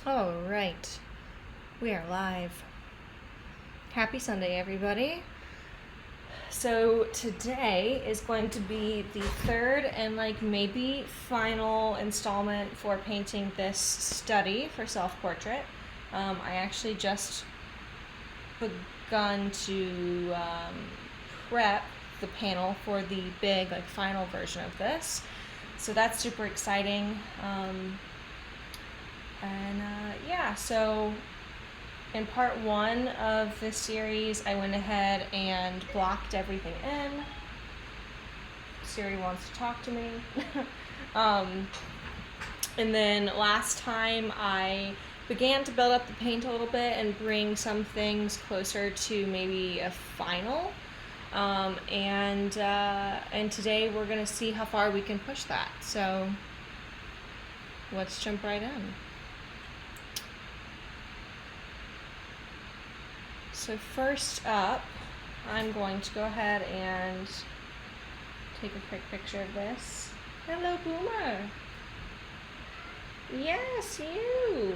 All right, we are live. Happy Sunday, everybody. So today is going to be the third and maybe final installment for painting this study for self-portrait. I actually just begun to prep the panel for the big final version of this. So that's super exciting. So in part one of this series, I went ahead and blocked everything in. Siri wants to talk to me. And then last time I began to build up the paint a little bit and bring some things closer to maybe a final. And today we're going to see how far we can push that. So let's jump right in. So first up, I'm going to go ahead and take a quick picture of this. Hello, Boomer. Yes, you.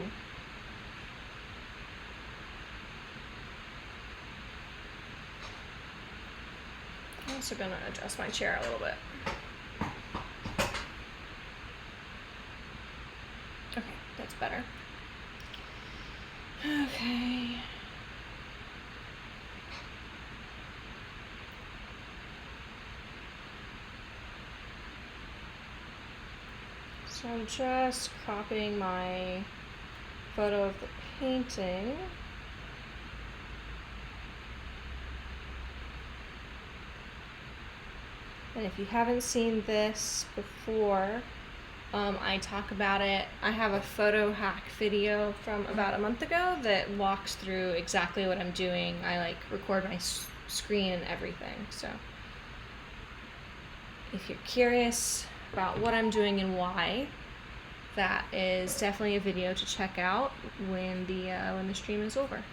I'm also going to adjust my chair a little bit. Okay, that's better. Okay. So I'm just copying my photo of the painting. And if you haven't seen this before, I talk about it. I have a photo hack video from about a month ago that walks through exactly what I'm doing. I record my screen and everything. So if you're curious about what I'm doing and why, that is definitely a video to check out when the stream is over.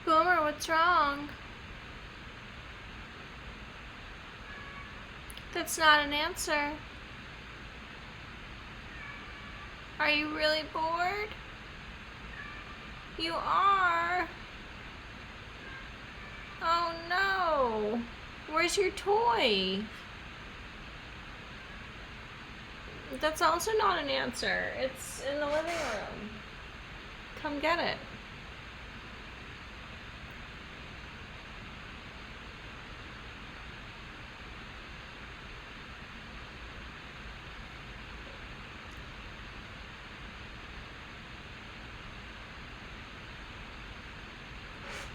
Boomer, what's wrong? That's not an answer. Are you really bored? You are? Oh no! Where's your toy? That's also not an answer. It's in the living room. Come get it.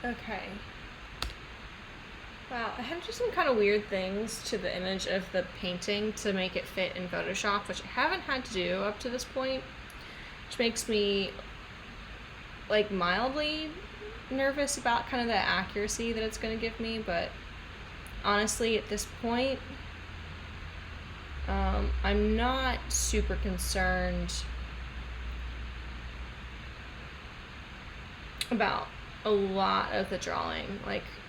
Okay. Wow, I had to do some kind of weird things to the image of the painting to make it fit in Photoshop, which I haven't had to do up to this point, which makes me mildly nervous about kind of the accuracy that it's going to give me, but honestly at this point I'm not super concerned about a lot of the drawing.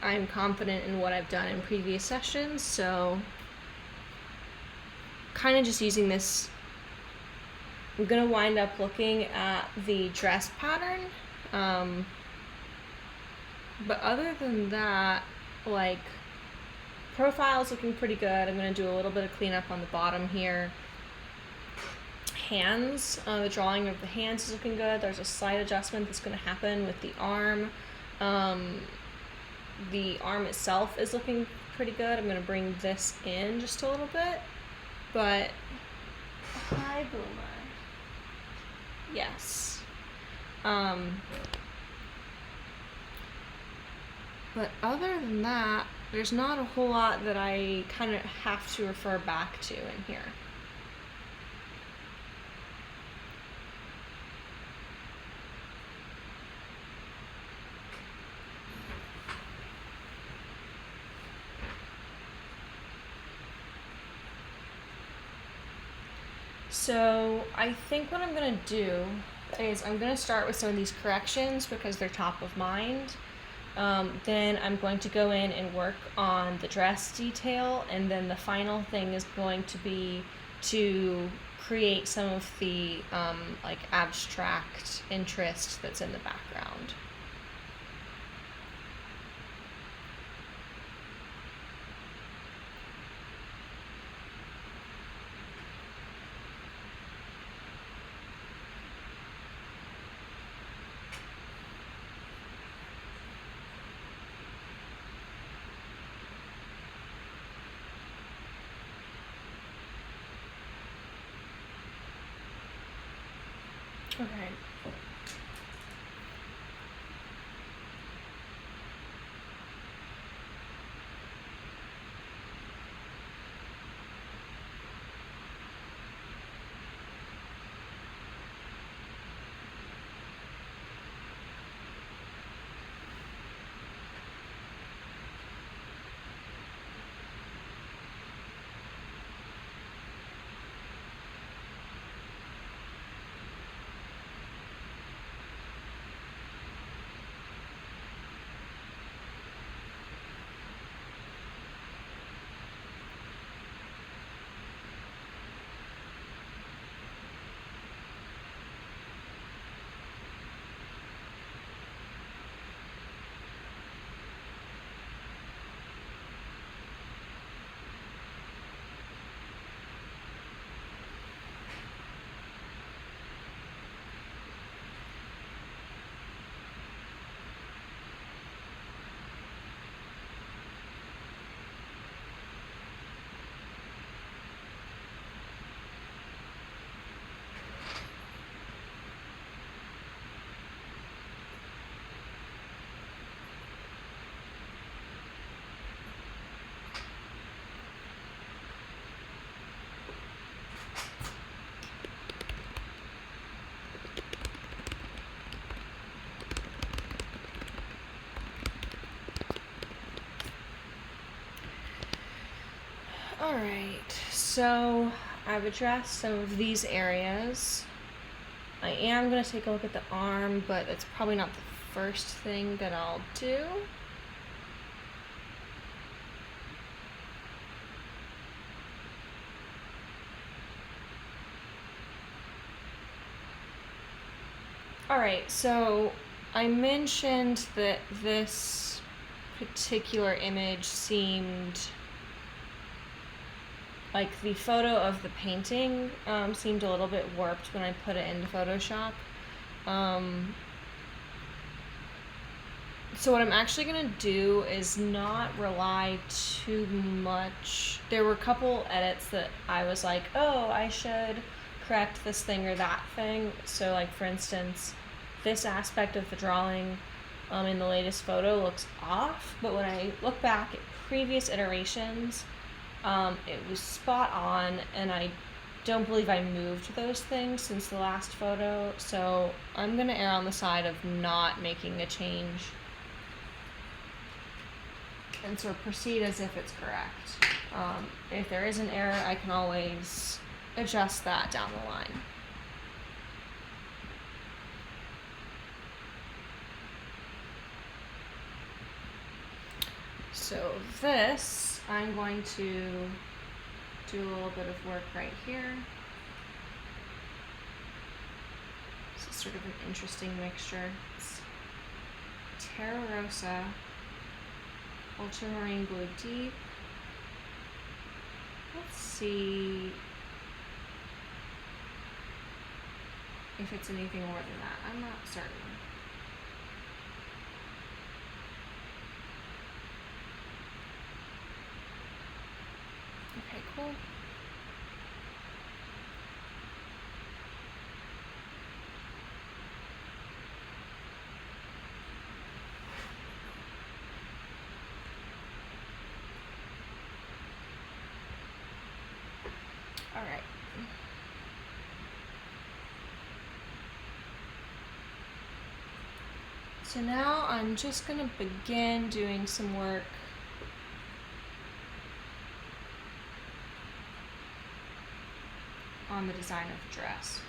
I'm confident in what I've done in previous sessions, so kind of just using this. I'm gonna wind up looking at the dress pattern, but other than that, profile's looking pretty good. I'm gonna do a little bit of cleanup on the bottom here. Hands, the drawing of the hands is looking good. There's a slight adjustment that's going to happen with the arm. The arm itself is looking pretty good. I'm going to bring this in just a little bit. But, hi Boomer. Yes. But other than that, there's not a whole lot that I kind of have to refer back to in here. So I think what I'm going to do is I'm going to start with some of these corrections because they're top of mind. Then I'm going to go in and work on the dress detail, and then the final thing is going to be to create some of the like abstract interest that's in the background. Okay. Alright, so I've addressed some of these areas. I am going to take a look at the arm, but that's probably not the first thing that I'll do. Alright, so I mentioned that this particular image seemed like the photo of the painting seemed a little bit warped when I put it into Photoshop. So what I'm actually going to do is not rely too much. There were a couple edits that I was like, oh, I should correct this thing or that thing. So like, for instance, this aspect of the drawing in the latest photo looks off, but when I look back at previous iterations, it was spot on, and I don't believe I moved those things since the last photo, so I'm going to err on the side of not making a change and sort of proceed as if it's correct. If there is an error, I can always adjust that down the line. So this, I'm going to do a little bit of work right here. This is sort of an interesting mixture. It's Terra Rosa, Ultramarine Blue Deep. Let's see if it's anything more than that. I'm not certain. Okay, cool. All right. So now I'm just going to begin doing some work on the design of the dress.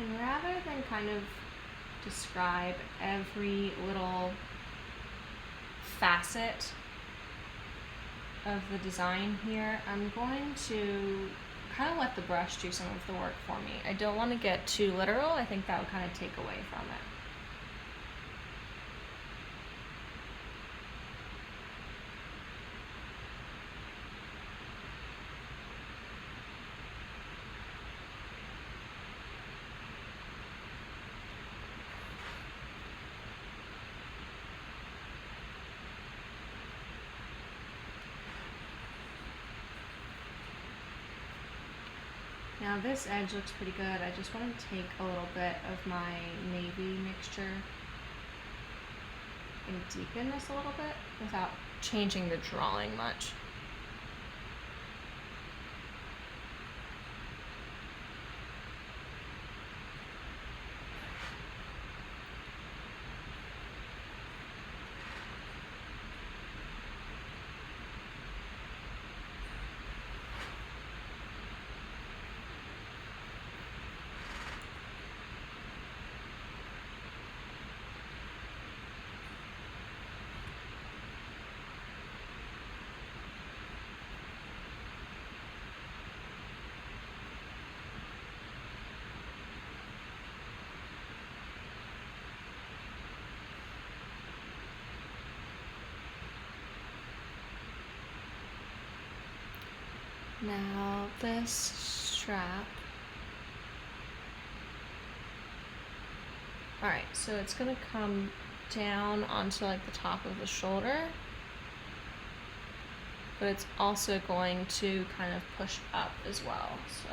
And rather than kind of describe every little facet of the design here, I'm going to kind of let the brush do some of the work for me. I don't want to get too literal. I think that would kind of take away from it. Now this edge looks pretty good. I just want to take a little bit of my navy mixture and deepen this a little bit without changing the drawing much. Now this strap. Alright, so it's going to come down onto like the top of the shoulder, but it's also going to kind of push up as well. So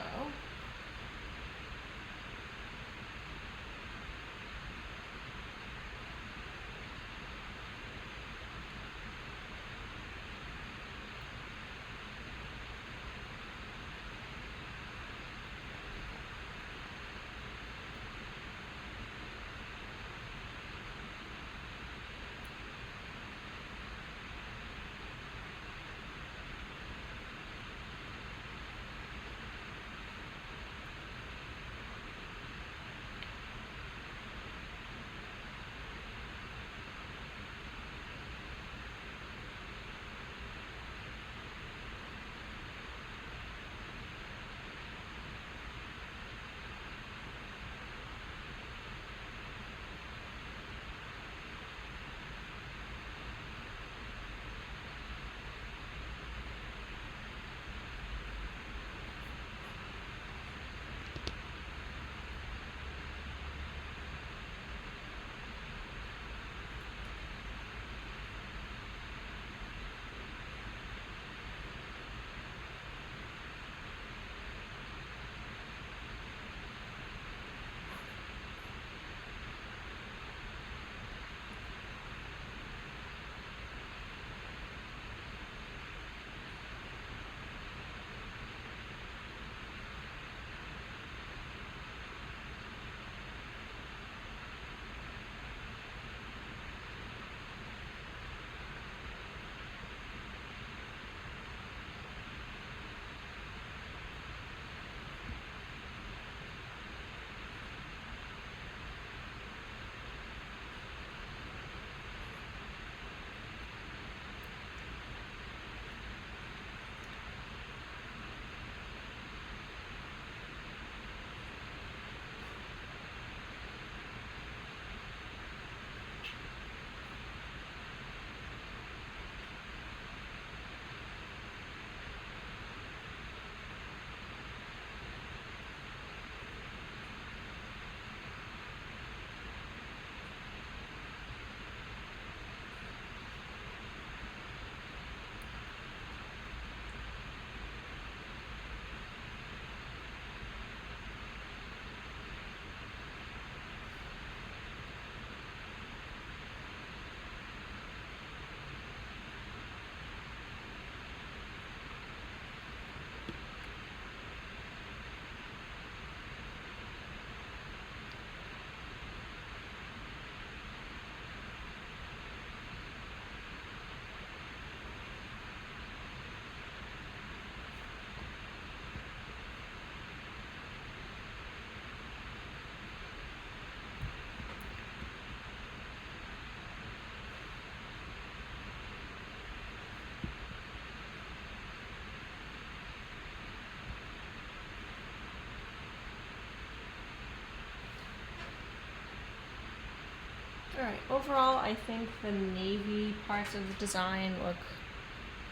Alright, overall I think the navy parts of the design look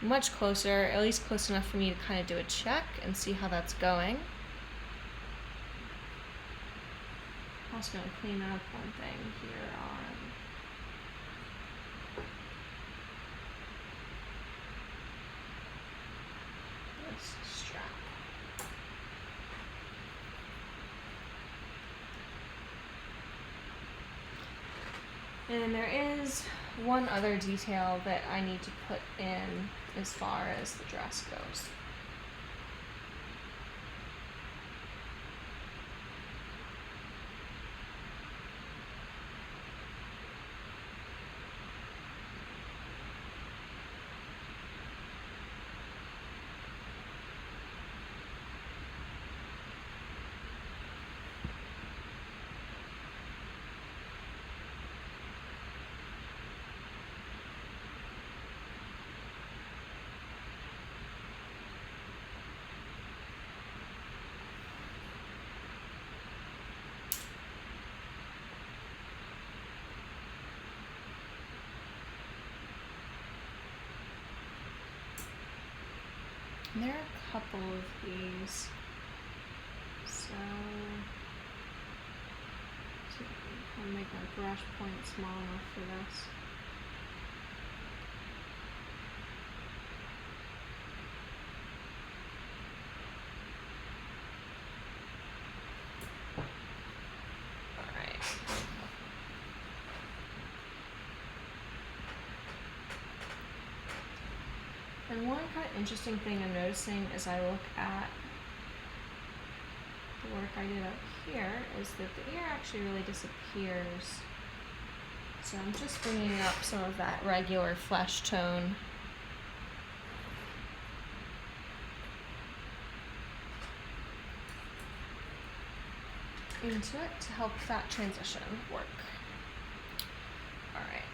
much closer, at least close enough for me to kind of do a check and see how that's going. I'm also going to clean up one thing here on this strap. And there is one other detail that I need to put in as far as the dress goes. And there are a couple of these, so I'll make my brush point small enough for this. Alright. And one kind of interesting thing I'm noticing as I look at the work I did up here is that the ear actually really disappears. So I'm just bringing up some of that regular flesh tone. Into it to help that transition work. Alright.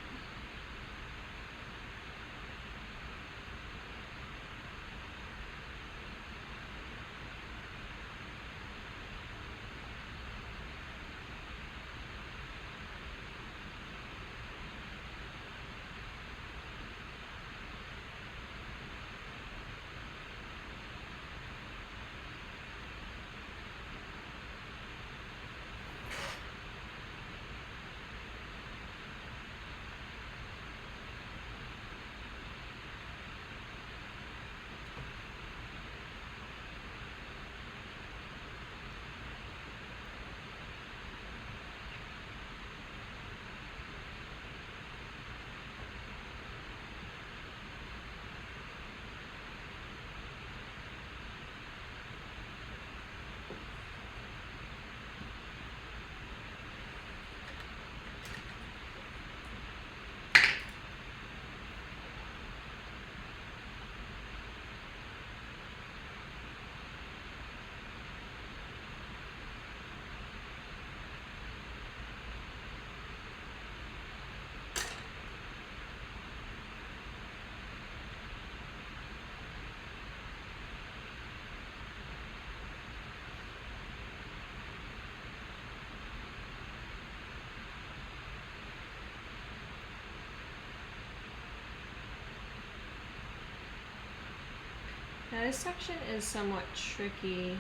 Now this section is somewhat tricky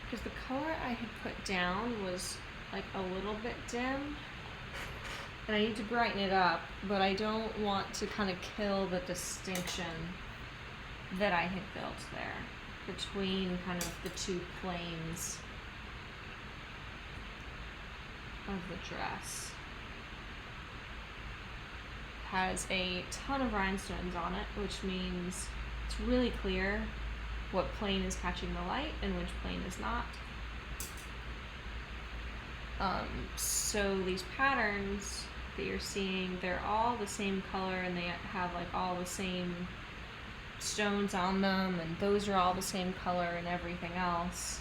because the color I had put down was like a little bit dim and I need to brighten it up, but I don't want to kind of kill the distinction that I had built there between kind of the two planes of the dress. Has a ton of rhinestones on it, which means it's really clear what plane is catching the light and which plane is not. So these patterns that you're seeing, they're all the same color and they have like all the same stones on them, and those are all the same color and everything else.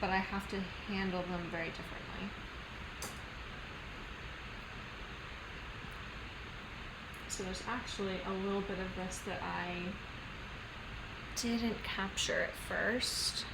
But I have to handle them very differently. So there's actually a little bit of this that I didn't capture at first.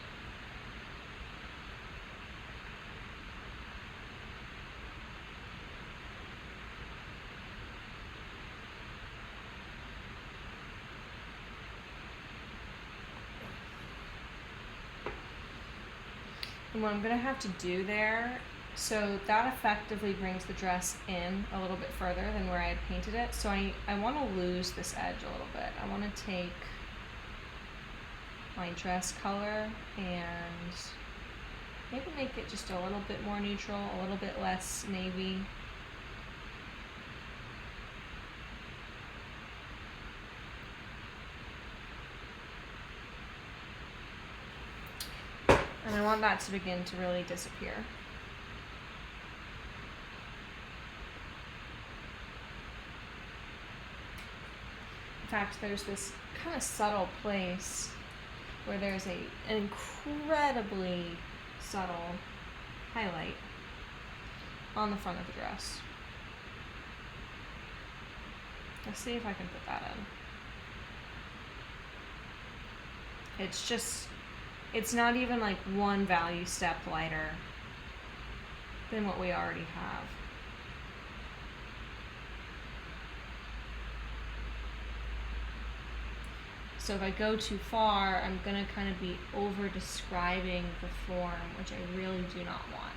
And what I'm gonna have to do there, so that effectively brings the dress in a little bit further than where I had painted it. So I want to lose this edge a little bit. I want to take my dress color and maybe make it just a little bit more neutral, a little bit less navy. And I want that to begin to really disappear. In fact, there's this kind of subtle place where there's an incredibly subtle highlight on the front of the dress. Let's see if I can put that in. It's not even like one value step lighter than what we already have. So if I go too far, I'm going to kind of be over describing the form, which I really do not want.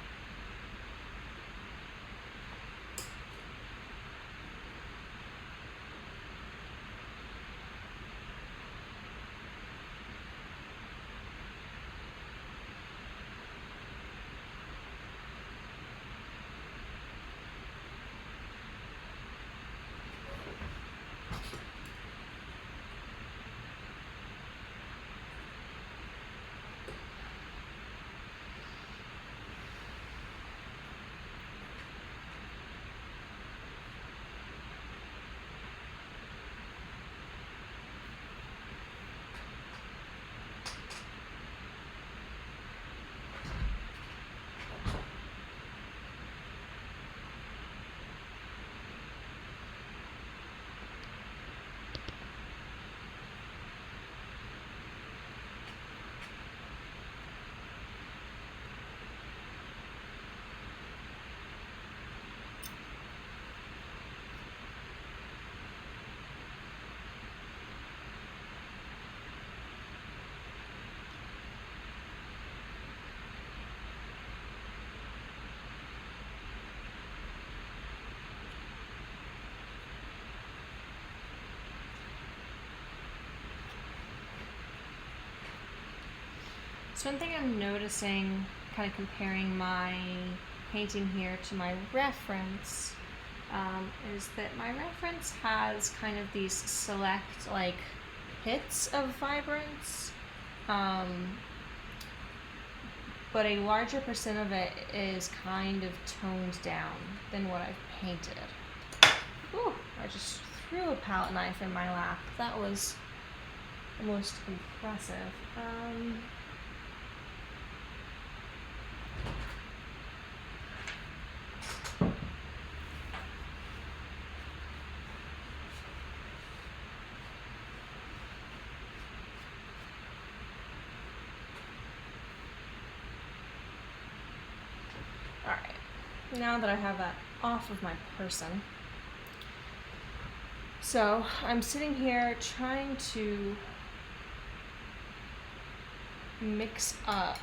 So one thing I'm noticing, kind of comparing my painting here to my reference, is that my reference has kind of these select like hits of vibrance, but a larger percent of it is kind of toned down than what I've painted. Ooh, I just threw a palette knife in my lap. That was the most impressive. Now that I have that off of my person, so I'm sitting here trying to mix up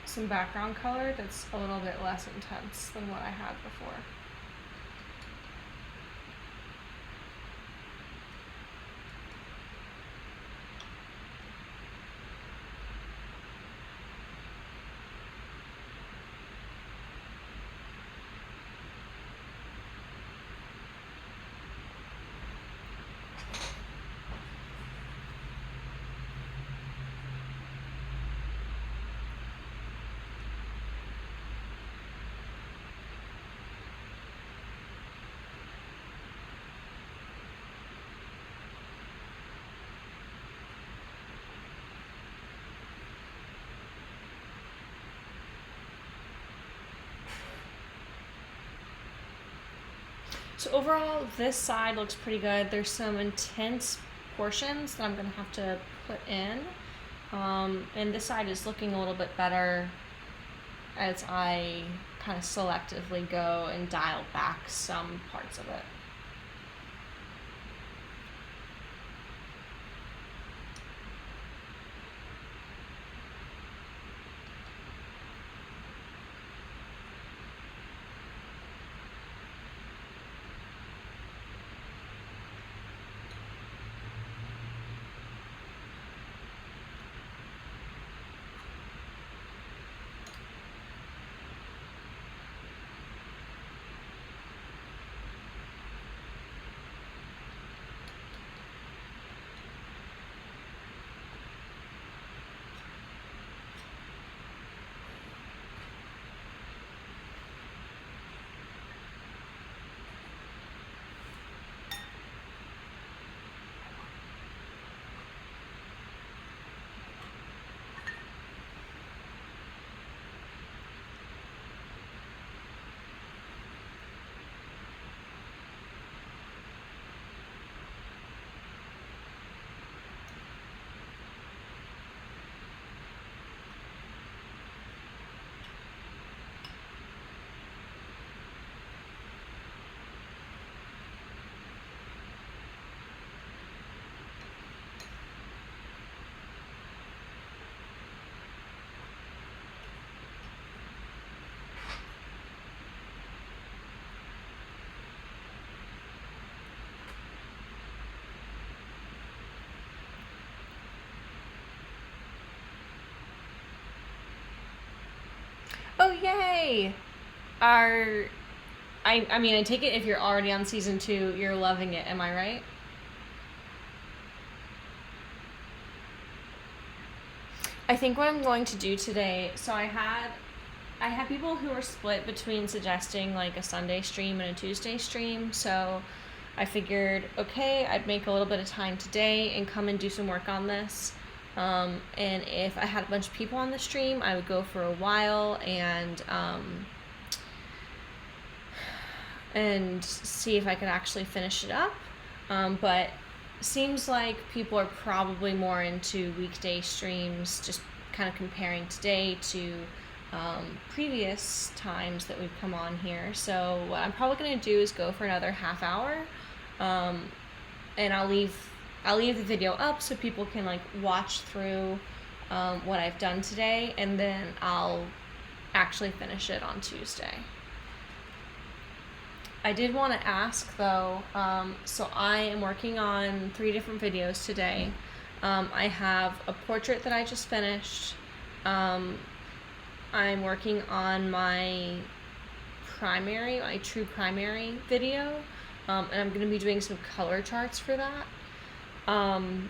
some background color that's a little bit less intense than what I had before. So overall, this side looks pretty good. There's some intense portions that I'm going to have to put in. And this side is looking a little bit better as I kind of selectively go and dial back some parts of it. Oh, yay! I mean, I take it if you're already on season 2, you're loving it, am I right? I think what I'm going to do today, so I had people who were split between suggesting like a Sunday stream and a Tuesday stream, so I figured, okay, I'd make a little bit of time today and come and do some work on this. And if I had a bunch of people on the stream, I would go for a while and see if I could actually finish it up. But seems like people are probably more into weekday streams, just kind of comparing today to previous times that we've come on here. So what I'm probably going to do is go for another half hour, and I'll leave the video up so people can like watch through what I've done today, and then I'll actually finish it on Tuesday. I did want to ask though, so I am working on 3 different videos today. I have a portrait that I just finished. I'm working on my true primary video, and I'm going to be doing some color charts for that. And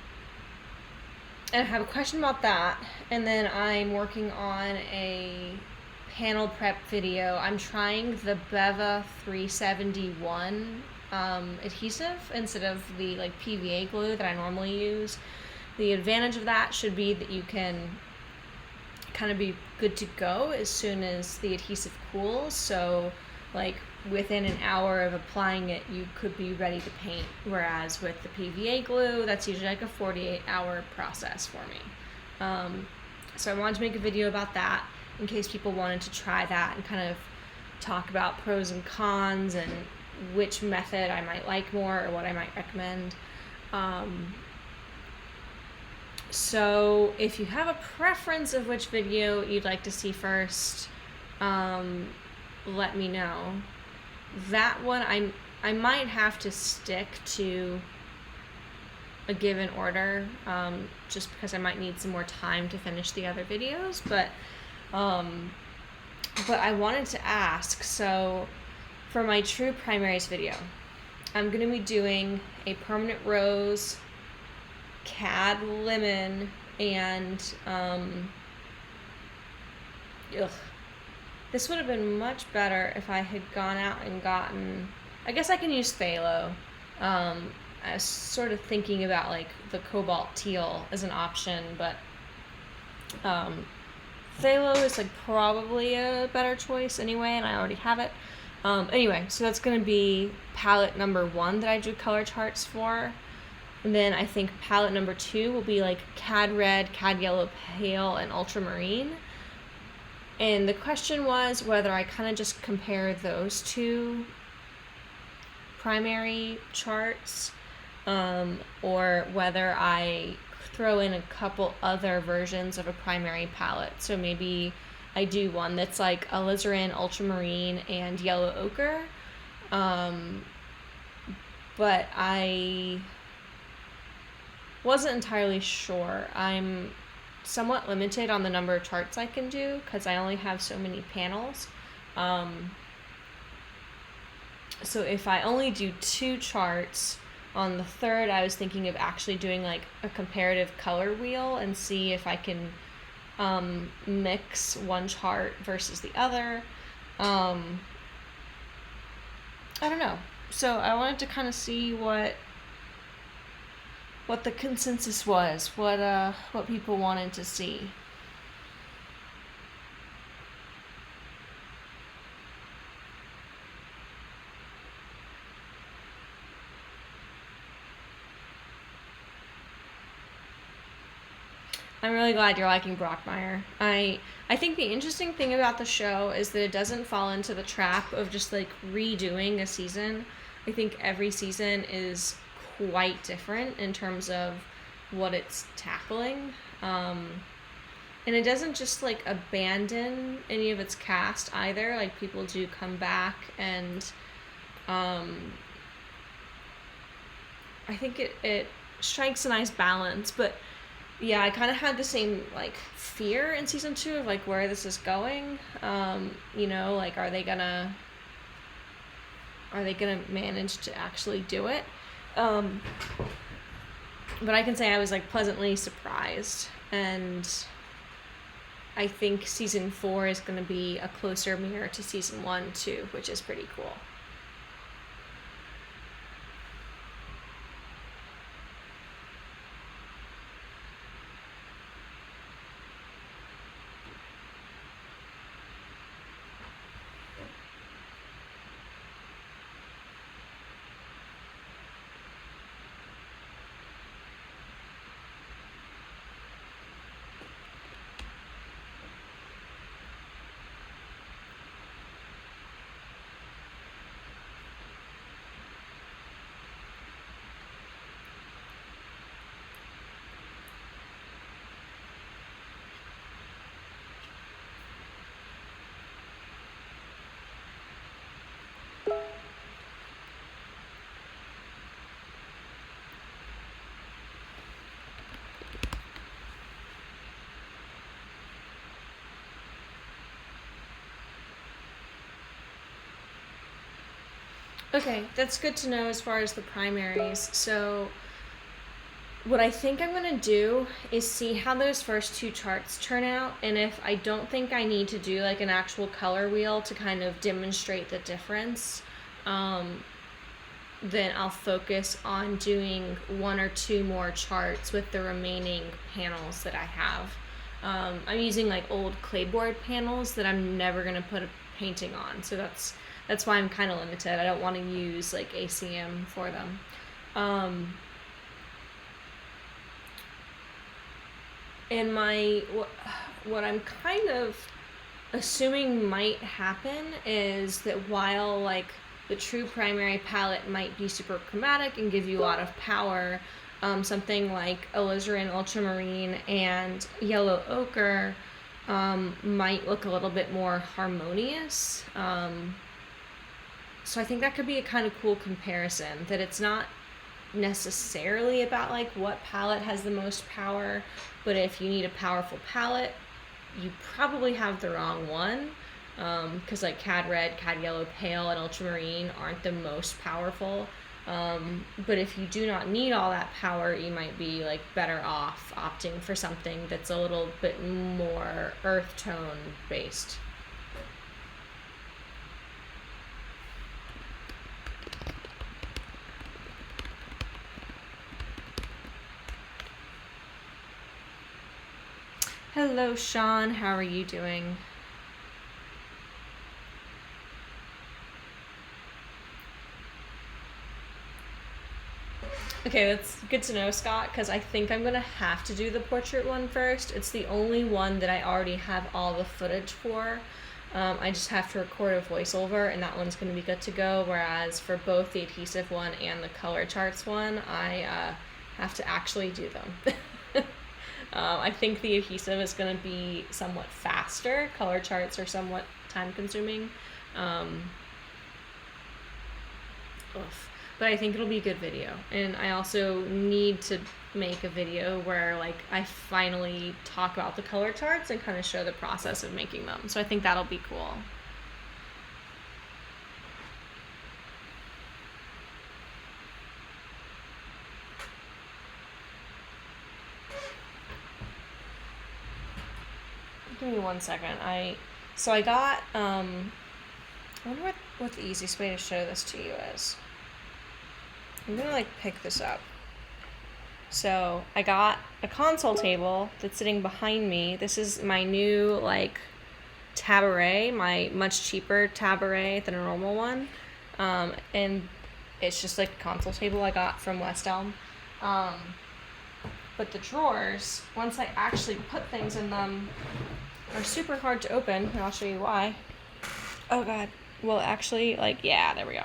I have a question about that, and then I'm working on a panel prep video. I'm trying the Beva 371 adhesive instead of the like PVA glue that I normally use. The advantage of that should be that you can kind of be good to go as soon as the adhesive cools, so like within an hour of applying it you could be ready to paint, whereas with the PVA glue that's usually like a 48-hour process for me. So I wanted to make a video about that in case people wanted to try that and kind of talk about pros and cons and which method I might like more or what I might recommend. So if you have a preference of which video you'd like to see first, let me know. That one I might have to stick to a given order, just because I might need some more time to finish the other videos, but I wanted to ask, so for my true primaries video, I'm going to be doing a permanent rose, cad lemon, and this would have been much better if I had gone out and gotten, I guess I can use phthalo. I was sort of thinking about like the cobalt teal as an option, but phthalo is like probably a better choice anyway, and I already have it. Anyway, so that's going to be palette number 1 that I do color charts for. And then I think palette number 2 will be like Cad Red, Cad Yellow Pale, and Ultramarine. And the question was whether I kind of just compare those two primary charts, or whether I throw in a couple other versions of a primary palette. So maybe I do one that's like alizarin, ultramarine, and yellow ochre. But I wasn't entirely sure. I'm somewhat limited on the number of charts I can do because I only have so many panels. So if I only do 2 charts, on the third I was thinking of actually doing like a comparative color wheel and see if I can mix one chart versus the other. I don't know. So I wanted to kind of see what the consensus was, what people wanted to see. I'm really glad you're liking Brockmire. I think the interesting thing about the show is that it doesn't fall into the trap of just like redoing a season. I think every season is quite different in terms of what it's tackling. And it doesn't just like abandon any of its cast either. Like people do come back, and I think it strikes a nice balance. But yeah, I kind of had the same like fear in season 2 of like where this is going. Like are they gonna manage to actually do it? But I can say I was like pleasantly surprised, and I think season 4 is going to be a closer mirror to season 1 too, which is pretty cool. Okay, that's good to know as far as the primaries. So what I think I'm going to do is see how those first 2 charts turn out, and if I don't think I need to do like an actual color wheel to kind of demonstrate the difference, then I'll focus on doing 1 or 2 more charts with the remaining panels that I have. I'm using like old clayboard panels that I'm never going to put a painting on, so that's why I'm kind of limited. I don't want to use like ACM for them. And what I'm kind of assuming might happen is that while like the true primary palette might be super chromatic and give you a lot of power, something like alizarin, ultramarine, and yellow ochre might look a little bit more harmonious. So I think that could be a kind of cool comparison, that it's not necessarily about like what palette has the most power, but if you need a powerful palette, you probably have the wrong one, because like Cad Red, Cad Yellow Pale, and Ultramarine aren't the most powerful. But if you do not need all that power, you might be like better off opting for something that's a little bit more earth tone based. Hello, Sean. How are you doing? Okay, that's good to know, Scott, because I think I'm gonna have to do the portrait one first. It's the only one that I already have all the footage for. I just have to record a voiceover, and that one's gonna be good to go. Whereas for both the adhesive one and the color charts one, I have to actually do them. I think the adhesive is gonna be somewhat faster. Color charts are somewhat time consuming. Oof. But I think it'll be a good video. And I also need to make a video where like I finally talk about the color charts and kind of show the process of making them. So I think that'll be cool. Give me 1 second. I got I wonder what the easiest way to show this to you is. I'm gonna like pick this up. So I got a console table that's sitting behind me. This is my new like tabaret, my much cheaper tabaret than a normal one. And it's just like a console table I got from West Elm. But the drawers, once I actually put things in them, are super hard to open, and I'll show you why. Oh god. Well, actually, like, yeah, there we go.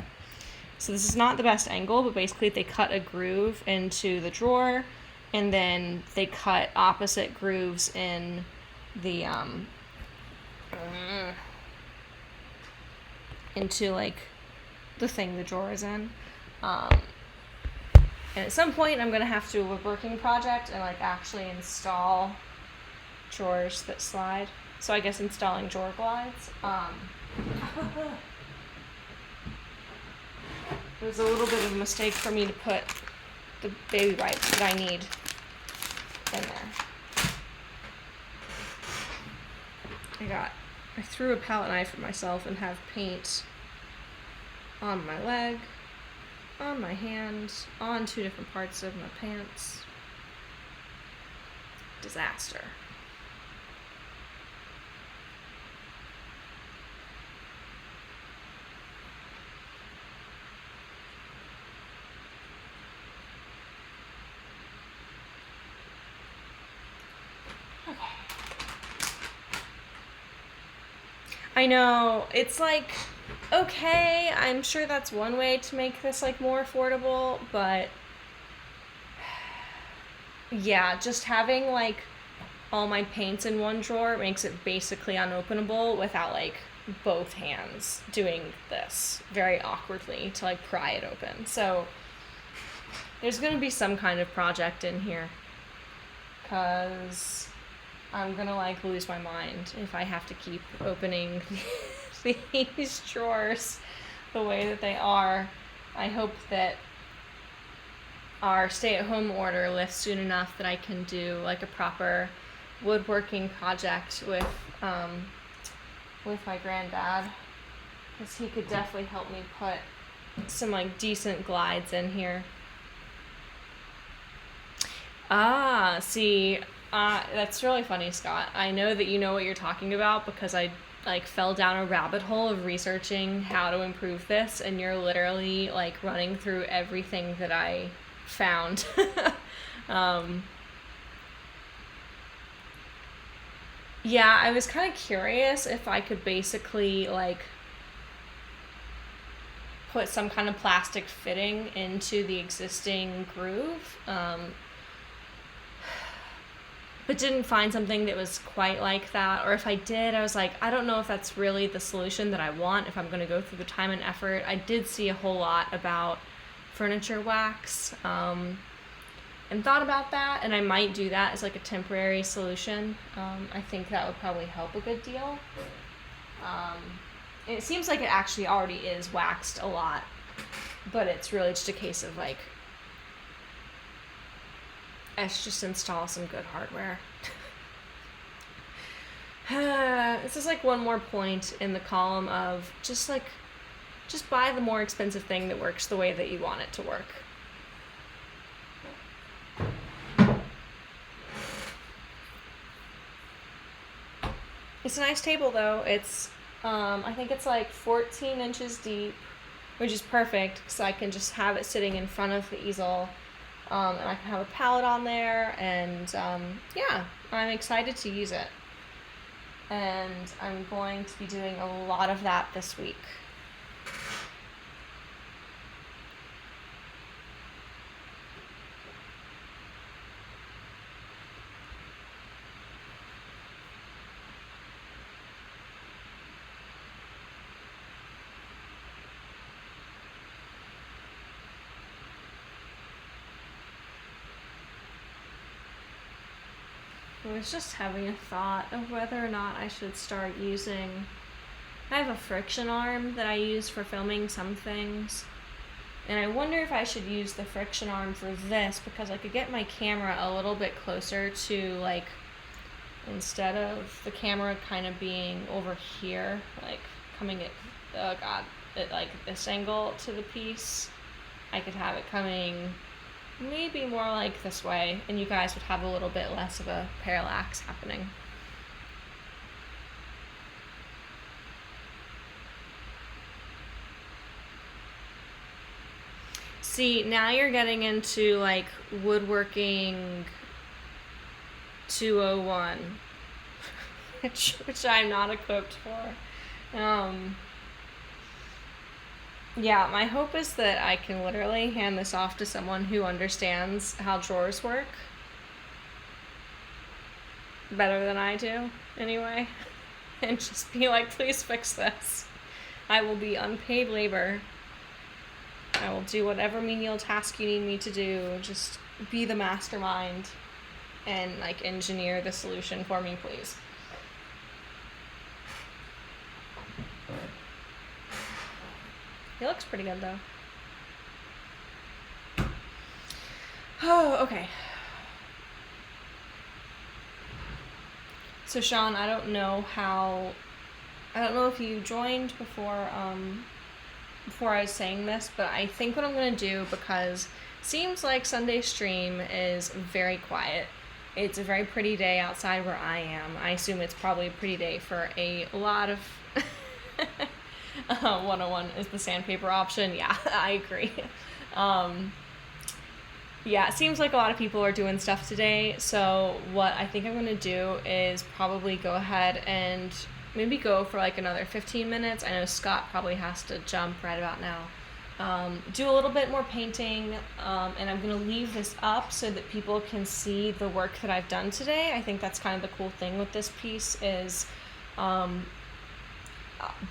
So this is not the best angle, but basically they cut a groove into the drawer, and then they cut opposite grooves in the, into, like, the thing the drawer is in. And at some point, I'm going to have to do a woodworking project and, like, actually install drawers that slide. So I guess installing drawer glides. It was a little bit of a mistake for me to put the baby wipes that I need in there. I threw a palette knife at myself and have paint on my leg, on my hand, on 2 different parts of my pants. Disaster. I know, it's like, okay, I'm sure that's one way to make this like more affordable, but yeah, just having like all my paints in one drawer makes it basically unopenable without like both hands doing this very awkwardly to like pry it open. So there's gonna be some kind of project in here, because I'm gonna like lose my mind if I have to keep opening these drawers the way that they are. I hope that our stay-at-home order lifts soon enough that I can do like a proper woodworking project with my granddad, because he could definitely help me put some like decent glides in here. See, that's really funny, Scott. I know that you know what you're talking about because I like fell down a rabbit hole of researching how to improve this, and you're literally like running through everything that I found. Yeah, I was kind of curious if I could basically like put some kind of plastic fitting into the existing groove. But didn't find something that was quite like that. Or if I did, I was like, I don't know if that's really the solution that I want, if I'm going to go through the time and effort. I did see a whole lot about furniture wax, and thought about that, and I might do that as like a temporary solution. I think that would probably help a good deal. And it seems like it actually already is waxed a lot, but it's really just a case of like, let's just install some good hardware. This is like one more point in the column of just buy the more expensive thing that works the way that you want it to work. It's a nice table though. It's I think it's like 14 inches deep which is perfect because I can just have it sitting in front of the easel, and I can have a palette on there, and yeah, I'm excited to use it. And I'm going to be doing a lot of that this week. I was just having a thought of whether or not I should start using... I have a friction arm that I use for filming some things, and I wonder if I should use the friction arm for this, because I could get my camera a little bit closer to, like, instead of the camera kind of being over here, like coming at, like this angle to the piece, I could have it coming maybe more like this way, and you guys would have a little bit less of a parallax happening. See, now you're getting into like woodworking 201, which I'm not equipped for. Yeah, my hope is that I can literally hand this off to someone who understands how drawers work better than I do, anyway, and just be like, please fix this. I will be unpaid labor. I will do whatever menial task you need me to do. Just be the mastermind and, like, engineer the solution for me, please. It looks pretty good, though. Oh, okay. So, Sean, I don't know if you joined before I was saying this, but I think what I'm going to do, because it seems like Sunday stream is very quiet. It's a very pretty day outside where I am. I assume it's probably a pretty day for a lot of... 101 is the sandpaper option. Yeah, I agree. Yeah, it seems like a lot of people are doing stuff today, so what I think I'm going to do is probably go ahead and maybe go for like another 15 minutes. I know Scott probably has to jump right about now. Do a little bit more painting, and I'm going to leave this up so that people can see the work that I've done today. I think that's kind of the cool thing with this piece is...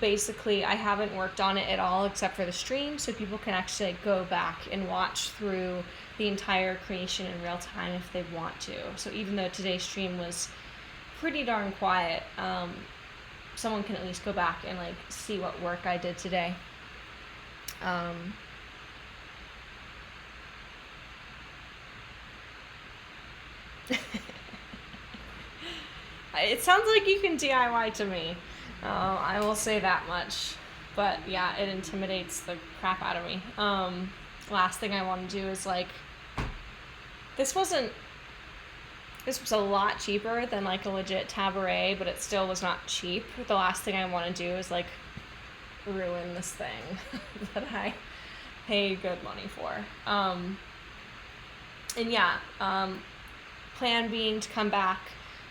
basically, I haven't worked on it at all except for the stream, so people can actually go back and watch through the entire creation in real time if they want to. So even though today's stream was pretty darn quiet, someone can at least go back and like see what work I did today. It sounds like you can DIY to me. I will say that much. But yeah, it intimidates the crap out of me. Last thing I want to do is like... This was a lot cheaper than like a legit Tabaret, but it still was not cheap. The last thing I want to do is like ruin this thing that I pay good money for. And yeah, plan being to come back,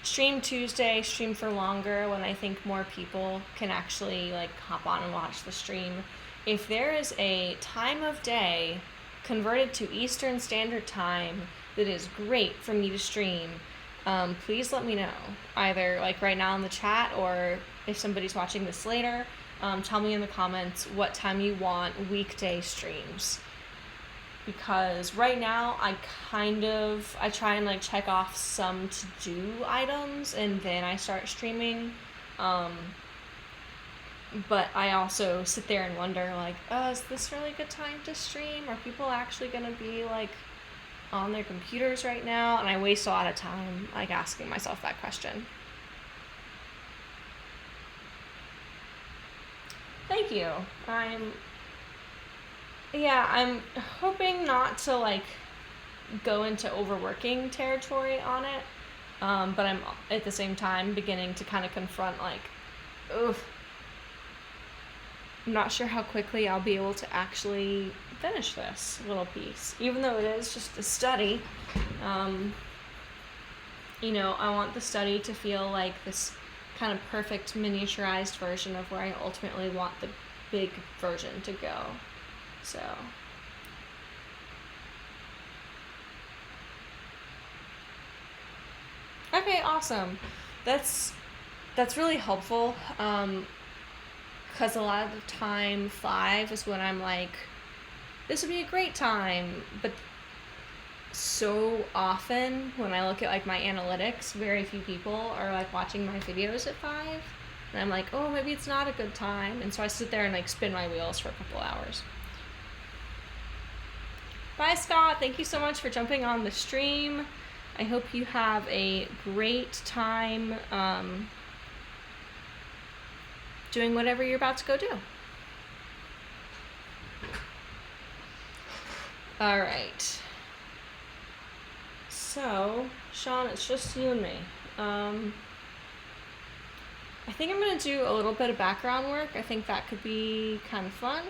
stream Tuesday, stream for longer when I think more people can actually like hop on and watch the stream. If there is a time of day converted to Eastern Standard Time that is great for me to stream, please let me know. Either like right now in the chat, or if somebody's watching this later, tell me in the comments what time you want weekday streams. Because right now I try and like check off some to-do items and then I start streaming. But I also sit there and wonder like, oh, is this really a good time to stream? Are people actually gonna be like on their computers right now? And I waste a lot of time like asking myself that question. Thank you. I'm hoping not to like go into overworking territory on it, but I'm at the same time beginning to kind of confront like, oof, I'm not sure how quickly I'll be able to actually finish this little piece, even though it is just a study. You know, I want the study to feel like this kind of perfect miniaturized version of where I ultimately want the big version to go. So okay, awesome. That's really helpful. Because a lot of the time 5 is when I'm like, this would be a great time, but so often when I look at like my analytics, very few people are like watching my videos at 5, and I'm like, oh, maybe it's not a good time, and so I sit there and like spin my wheels for a couple hours. Bye, Scott. Thank you so much for jumping on the stream. I hope you have a great time doing whatever you're about to go do. All right. So, Sean, it's just you and me. I think I'm going to do a little bit of background work. I think that could be kind of fun.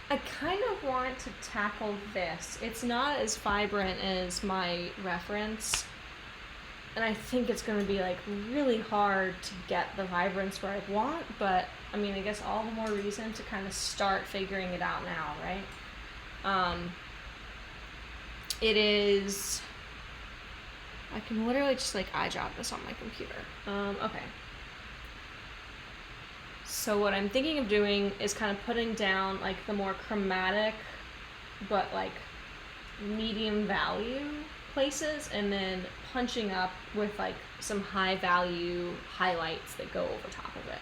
I kind of want to tackle this. It's not as vibrant as my reference, and I think it's going to be like really hard to get the vibrance where I want, but I mean, I guess all the more reason to kind of start figuring it out now, right? It is, I can literally just like eye job this on my computer. Okay. So what I'm thinking of doing is kind of putting down like the more chromatic but like medium value places, and then punching up with like some high value highlights that go over top of it.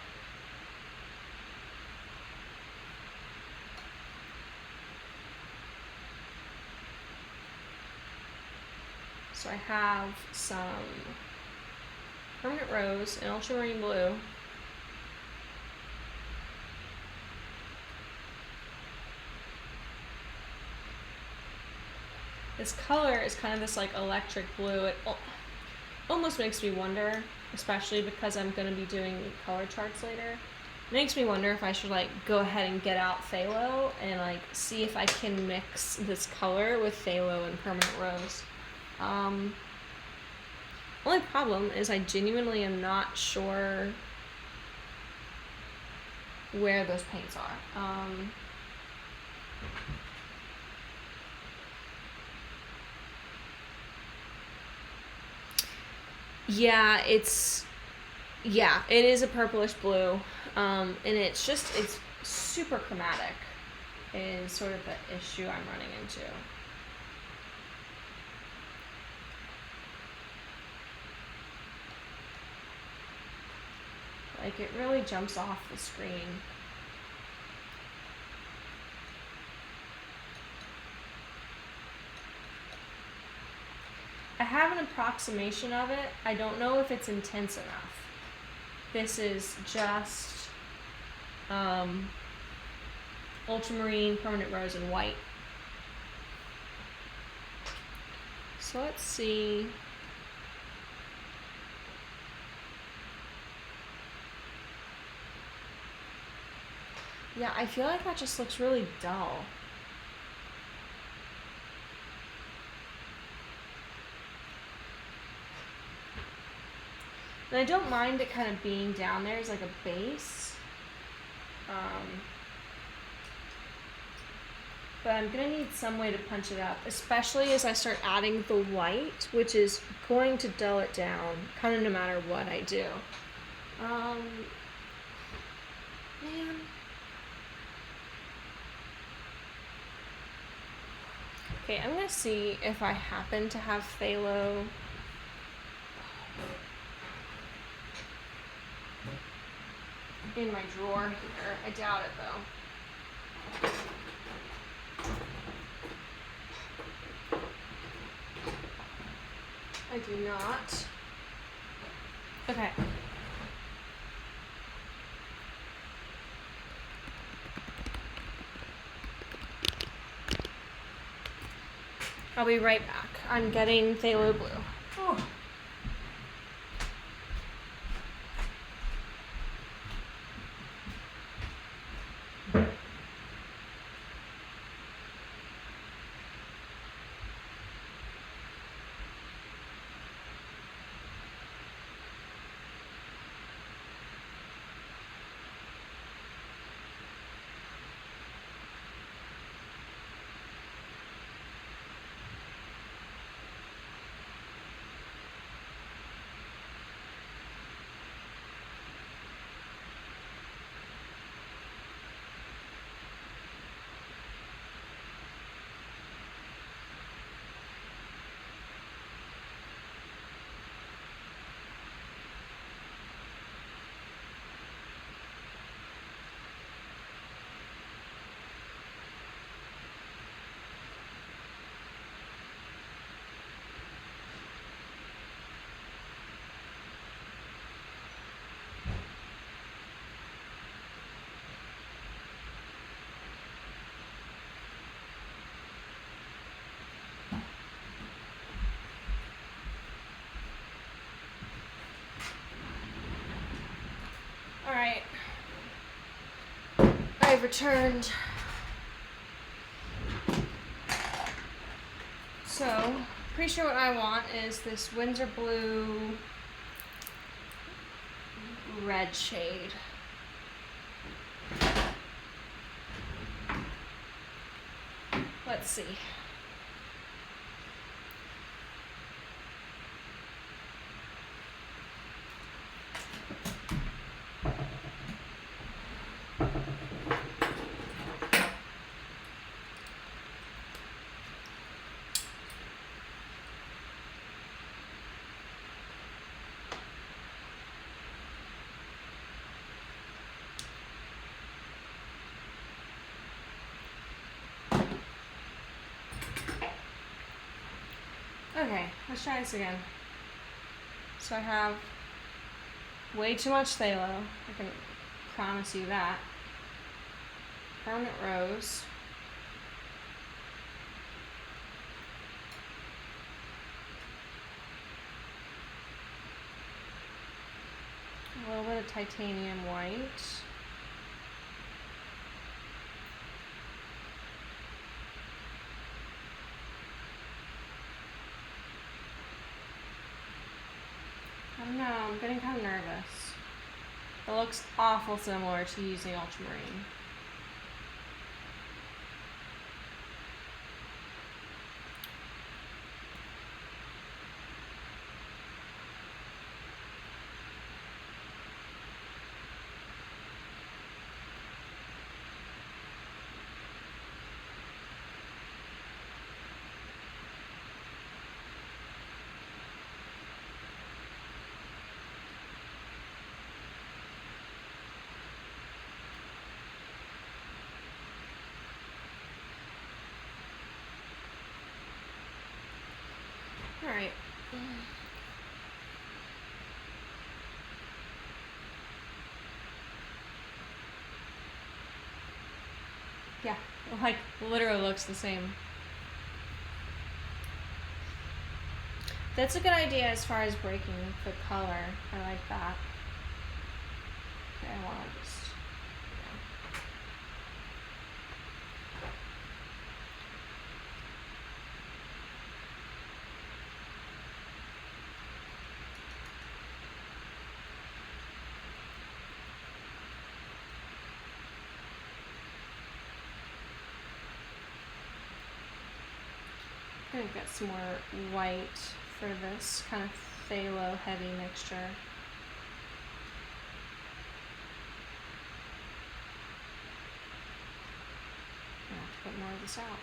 So I have some permanent rose and ultramarine blue. This color is kind of this like electric blue. It almost makes me wonder, especially because I'm going to be doing color charts later. It makes me wonder if I should like go ahead and get out phthalo and like see if I can mix this color with phthalo and permanent rose. Only problem is I genuinely am not sure where those paints are. Yeah, it is a purplish blue, and it's super chromatic is sort of the issue I'm running into. Like, it really jumps off the screen. I have an approximation of it. I don't know if it's intense enough. This is just ultramarine, permanent rose, and white. So let's see. Yeah, I feel like that just looks really dull. And I don't mind it kind of being down there as like a base. But I'm going to need some way to punch it up, especially as I start adding the white, which is going to dull it down, kind of no matter what I do. Man. Okay, I'm going to see if I happen to have phthalo. In my drawer here. I doubt it though. I do not. Okay. I'll be right back. I'm getting phthalo blue. Oh. All right, I've returned. So, pretty sure what I want is this Windsor Blue red shade. Let's see. Okay, let's try this again. So I have way too much phthalo. I can promise you that. Permanent rose. A little bit of titanium white. I don't know, I'm getting kind of nervous. It looks awful similar to using ultramarine. All right. Yeah, like literally looks the same. That's a good idea as far as breaking the color. I like that. Okay, I want to just. I'm gonna get some more white for this kind of phthalo heavy mixture. I have to put more of this out.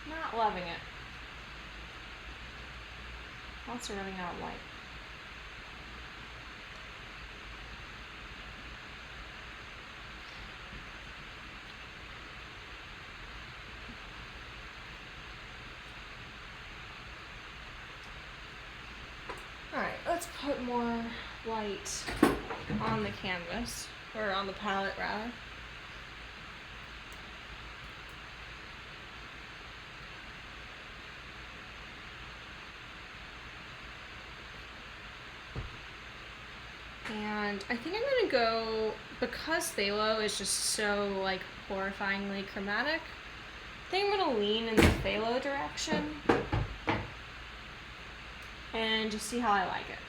Not loving it. Also running out of white. put more white on the canvas, or on the palette rather. And I think I'm gonna go, because phthalo is just so like horrifyingly chromatic, I think I'm gonna lean in the phthalo direction and just see how I like it.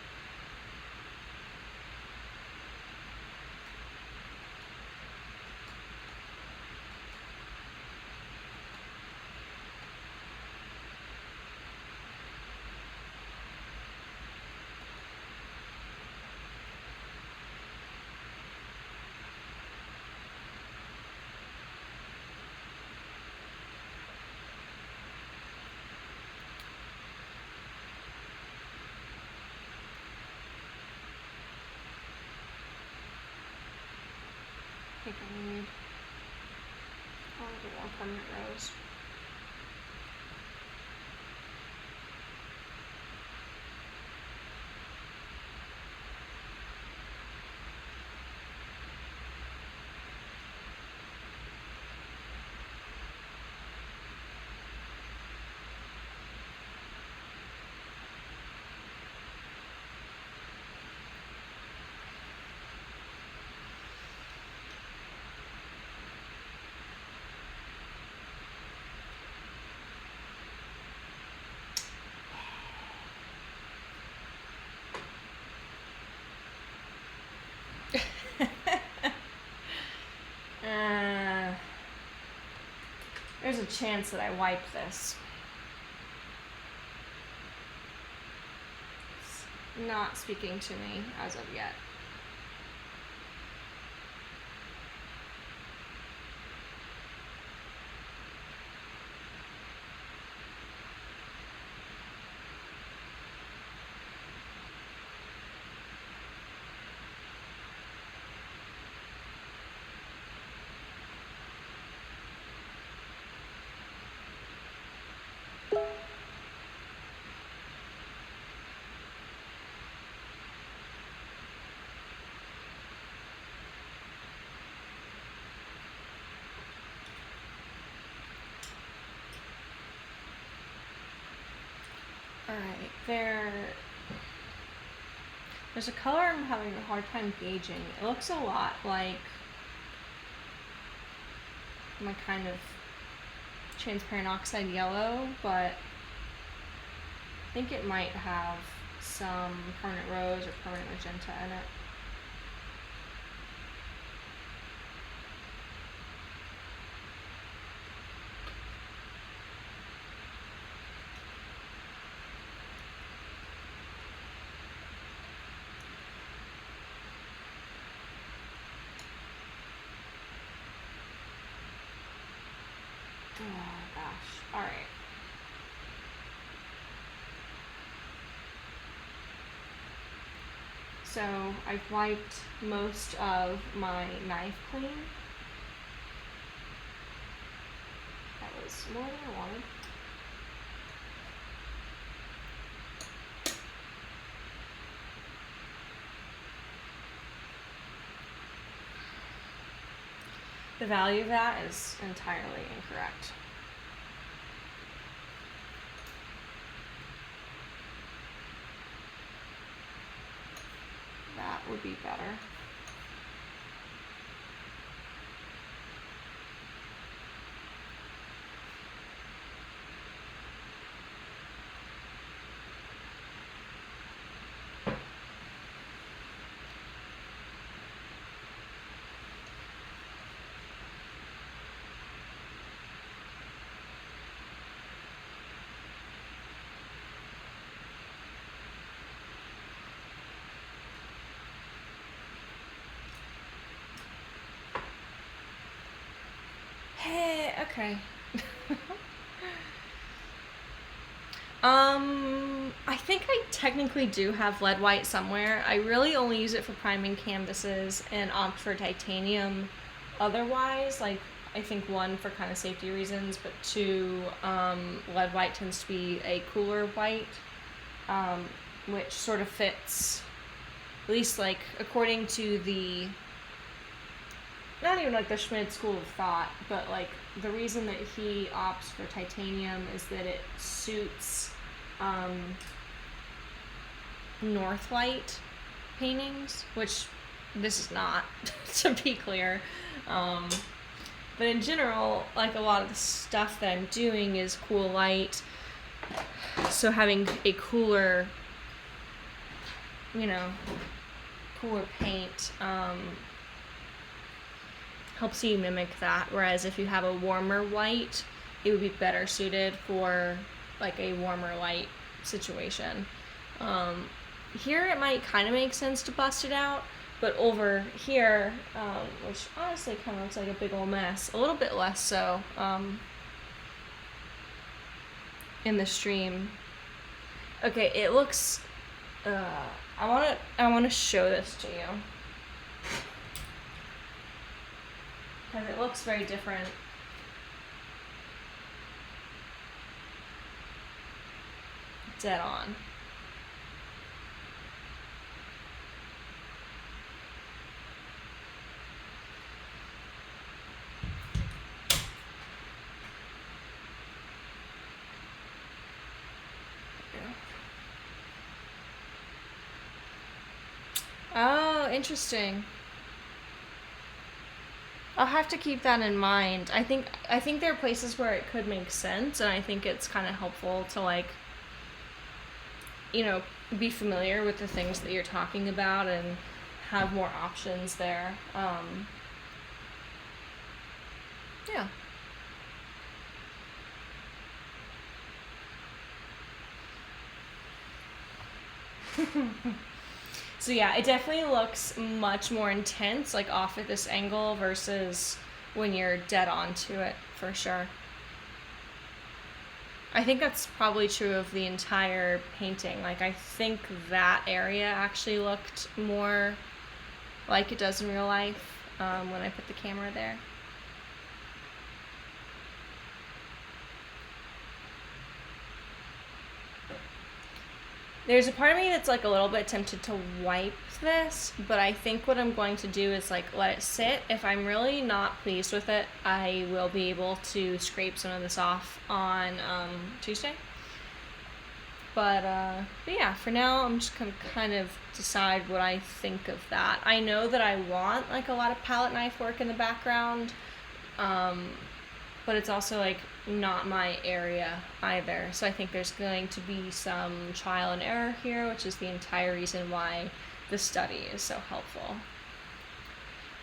I think I need a little more permanent rose. There's a chance that I wipe this. It's not speaking to me as of yet. Alright, there's a color I'm having a hard time gauging. It looks a lot like my kind of transparent oxide yellow, but I think it might have some permanent rose or permanent magenta in it. Oh gosh, alright. So I've wiped most of my knife clean. That was more than I wanted. The value of that is entirely incorrect. That would be better. Hey, okay. I think I technically do have lead white somewhere. I really only use it for priming canvases and opt for titanium otherwise. Like, I think one, for kind of safety reasons, but two, lead white tends to be a cooler white, which sort of fits least like according to the, not even like the Schmid school of thought, but like the reason that he opts for titanium is that it suits Northlight paintings, which this is not, to be clear. But in general, like a lot of the stuff that I'm doing is cool light, so having a cooler, cooler paint helps you mimic that, whereas if you have a warmer white, it would be better suited for like a warmer light situation. Here it might kind of make sense to bust it out, but over here, which honestly kind of looks like a big old mess, a little bit less so in the stream. Okay, it looks, I want to show this to you, because it looks very different. Dead on. Oh, interesting. I'll have to keep that in mind. I think there are places where it could make sense, and I think it's kind of helpful to like, be familiar with the things that you're talking about and have more options there. Yeah. So yeah, it definitely looks much more intense, like off at this angle versus when you're dead on to it, for sure. I think that's probably true of the entire painting. Like, I think that area actually looked more like it does in real life when I put the camera there. There's a part of me that's like a little bit tempted to wipe this, but I think what I'm going to do is like let it sit. If I'm really not pleased with it, I will be able to scrape some of this off on Tuesday. But yeah, for now I'm just gonna kind of decide what I think of that. I know that I want like a lot of palette knife work in the background, but it's also like not my area either. So I think there's going to be some trial and error here, which is the entire reason why the study is so helpful.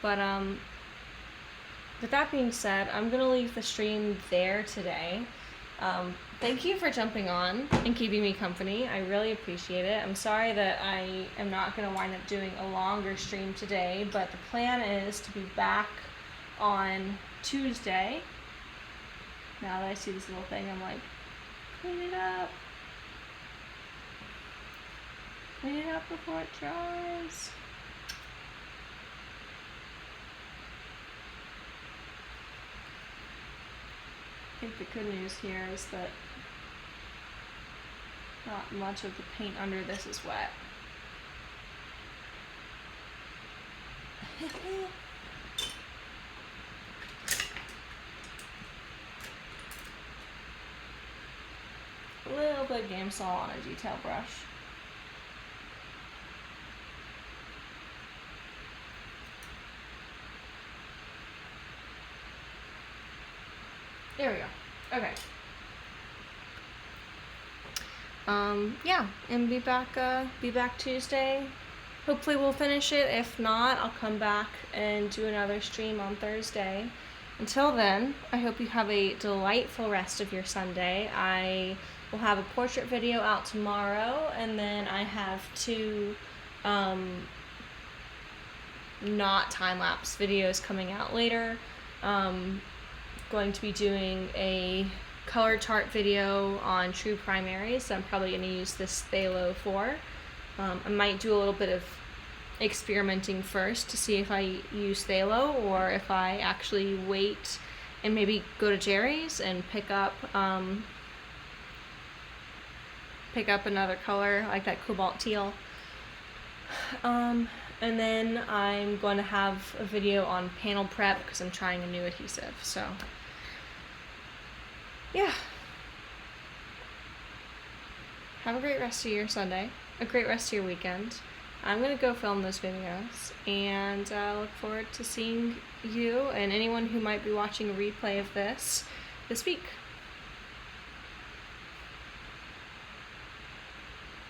But with that being said, I'm gonna leave the stream there today. Thank you for jumping on and keeping me company. I really appreciate it. I'm sorry that I am not going to wind up doing a longer stream today, but the plan is to be back on Tuesday. Now that I see this little thing, I'm like, clean it up. Clean it up before it dries. I think the good news here is that not much of the paint under this is wet. A little bit of game salt on a detail brush. There we go. Okay. Yeah, and be back Tuesday. Hopefully we'll finish it. If not, I'll come back and do another stream on Thursday. Until then, I hope you have a delightful rest of your Sunday. I will have a portrait video out tomorrow, and then I have 2 not time-lapse videos coming out later. Going to be doing a color chart video on true primaries that I'm probably going to use this phthalo for. I might do a little bit of experimenting first to see if I use phthalo or if I actually wait and maybe go to Jerry's and pick up another color like that cobalt teal. And then I'm going to have a video on panel prep because I'm trying a new adhesive. So, yeah. Have a great rest of your Sunday, a great rest of your weekend. I'm going to go film those videos, and I look forward to seeing you and anyone who might be watching a replay of this week.